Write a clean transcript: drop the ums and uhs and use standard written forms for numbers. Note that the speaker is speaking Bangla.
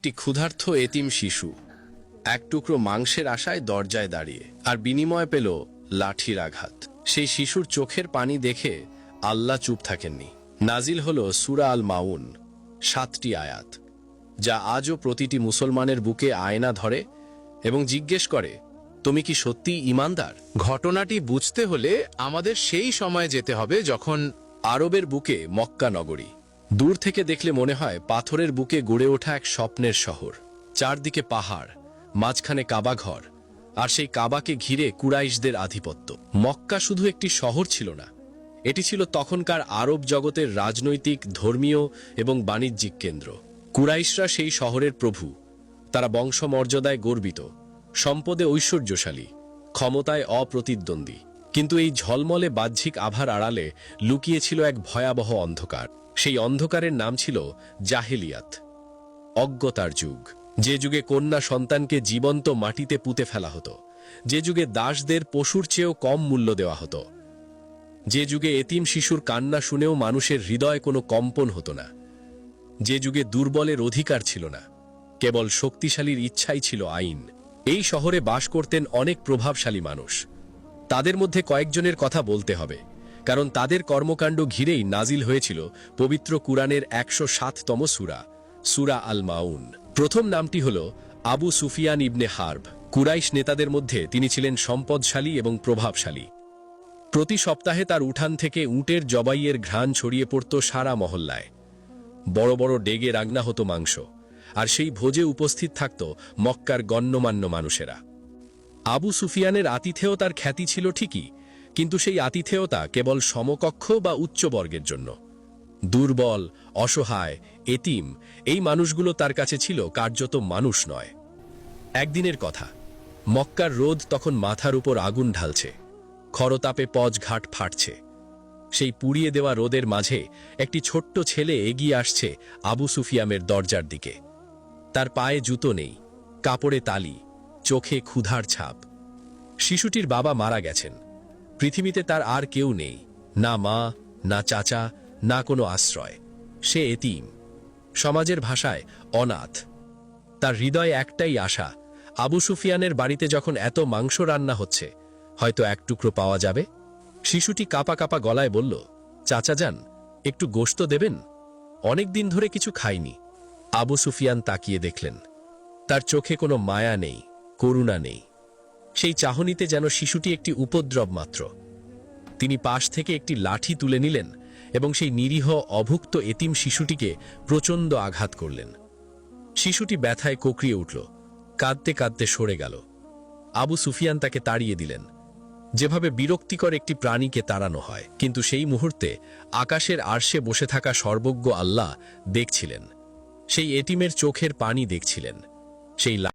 একটি ক্ষুধার্ত এতিম শিশু এক টুকরো মাংসের আশায় দরজায় দাঁড়িয়ে, আর বিনিময় পেল লাঠির আঘাত। সেই শিশুর চোখের পানি দেখে আল্লাহ চুপ থাকেননি। নাজিল হল সূরা আল মাউন, 7টি আয়াত, যা আজও প্রতিটি মুসলমানের বুকে আয়না ধরে এবং জিজ্ঞেস করে, তুমি কি সত্যি ঈমানদার? ঘটনাটি বুঝতে হলে আমাদের সেই সময়ে যেতে হবে যখন আরবের বুকে মক্কা নগরী। দূর থেকে দেখলে মনে হয় পাথরের বুকে গড়ে ওঠা এক স্বপ্নের শহর। চারদিকে পাহাড়, মাঝখানে কাবা ঘর, আর সেই কাবাকে ঘিরে কুরাইশদের আধিপত্য। মক্কা শুধু একটি শহর ছিল না, এটি ছিল তখনকার আরব জগতের রাজনৈতিক, ধর্মীয় এবং বাণিজ্যিক কেন্দ্র। কুরাইশরা সেই শহরের প্রভু। তারা বংশমর্যাদায় গর্বিত, সম্পদে ঐশ্বর্যশালী, ক্ষমতায় অপ্রতিদ্বন্দ্বী। কিন্তু এই ঝলমলে বাহ্যিক আভার আড়ালে লুকিয়েছিল এক ভয়াবহ অন্ধকার। সেই অন্ধকারের নাম ছিল জাহেলিয়াত, অজ্ঞতার যুগ। যে যুগে কন্যা সন্তানকে জীবন্ত মাটিতে পুঁতে ফেলা হতো, যে যুগে দাসদের পশুর চেয়েও কম মূল্য দেওয়া হতো, যে যুগে এতিম শিশুর কান্না শুনেও মানুষের হৃদয় কোনো কম্পন হতো না, যে যুগে দুর্বলের অধিকার ছিল না, কেবল শক্তিশালীর ইচ্ছাই ছিল আইন। এই শহরে বাস করতেন অনেক প্রভাবশালী মানুষ। তাদের মধ্যে কয়েকজনের কথা বলতে হবে, কারণ তাদের কর্মকাণ্ড ঘিরেই নাজিল হয়েছিল পবিত্র কুরআনের 107তম সূরা, সূরা আল মাউন। প্রথম নামটি হল আবু সুফিয়ান ইবনে হার্ব। কুরাইশ নেতাদের মধ্যে তিনি ছিলেন সম্পদশালী এবং প্রভাবশালী। প্রতি সপ্তাহে তার উঠান থেকে উটের জবাইয়ের ঘ্রাণ ছড়িয়ে পড়ত সারা মহল্লায়। বড় বড় ডেগে রান্না হতো মাংস, আর সেই ভোজে উপস্থিত থাকত মক্কার গণ্যমান্য মানুষেরা। আবু সুফিয়ানের আতিথেয়তার খ্যাতি ছিল ঠিকই, কিন্তু সেই আতিথেয়তা কেবল সমকক্ষ বা উচ্চবর্গের জন্য। দুর্বল, অসহায়, এতিম এই মানুষগুলো তার কাছে ছিল কার্যত মানুষ নয়। একদিনের কথা, মক্কার রোদ তখন মাথার উপর আগুন ঢালছে, খরতাপে পজঘাট ফাটছে। সেই পুড়িয়ে দেওয়া রোদের মাঝে একটি ছোট্ট ছেলে এগিয়ে আসছে আবু সুফিয়ানের দরজার দিকে। তার পায়ে জুতো নেই, কাপড়ে তালি, চোখে ক্ষুধার ছাপ। শিশুটির বাবা মারা গেছেন, পৃথিবীতে তার আর কেউ নেই, না মা, না চাচা, না কোনো আশ্রয়। সে এতিম, সমাজের ভাষায় অনাথ। তার হৃদয়ে একটাই আশা, আবু সুফিয়ানের বাড়িতে যখন এত মাংস রান্না হচ্ছে, হয়তো এক টুকরো পাওয়া যাবে। শিশুটি কাঁপা কাঁপা গলায় বলল, চাচা যান, একটু গোশত দেবেন, অনেক দিন ধরে কিছু খাইনি। আবু সুফিয়ান তাকিয়ে দেখলেন, তার চোখে কোনো মায়া নেই, করুণা নেই। সেই চাহনিতে যেন শিশুটি একটি উপদ্রব মাত্র। তিনি পাশ থেকে একটি লাঠি তুলে নিলেন এবং সেই নিরীহ, অভুক্ত এতিম শিশুটিকে প্রচণ্ড আঘাত করলেন। শিশুটি ব্যথায় কোঁকড়িয়ে উঠল, কাঁদতে কাঁদতে সরে গেল। আবু সুফিয়ান তাকে তাড়িয়ে দিলেন, যেভাবে বিরক্তিকর একটি প্রাণীকে তাড়ানো হয়। কিন্তু সেই মুহূর্তে আকাশের আরশে বসে থাকা সর্বজ্ঞ আল্লাহ দেখছিলেন, সেই এতিমের চোখের পানি দেখছিলেন। সেই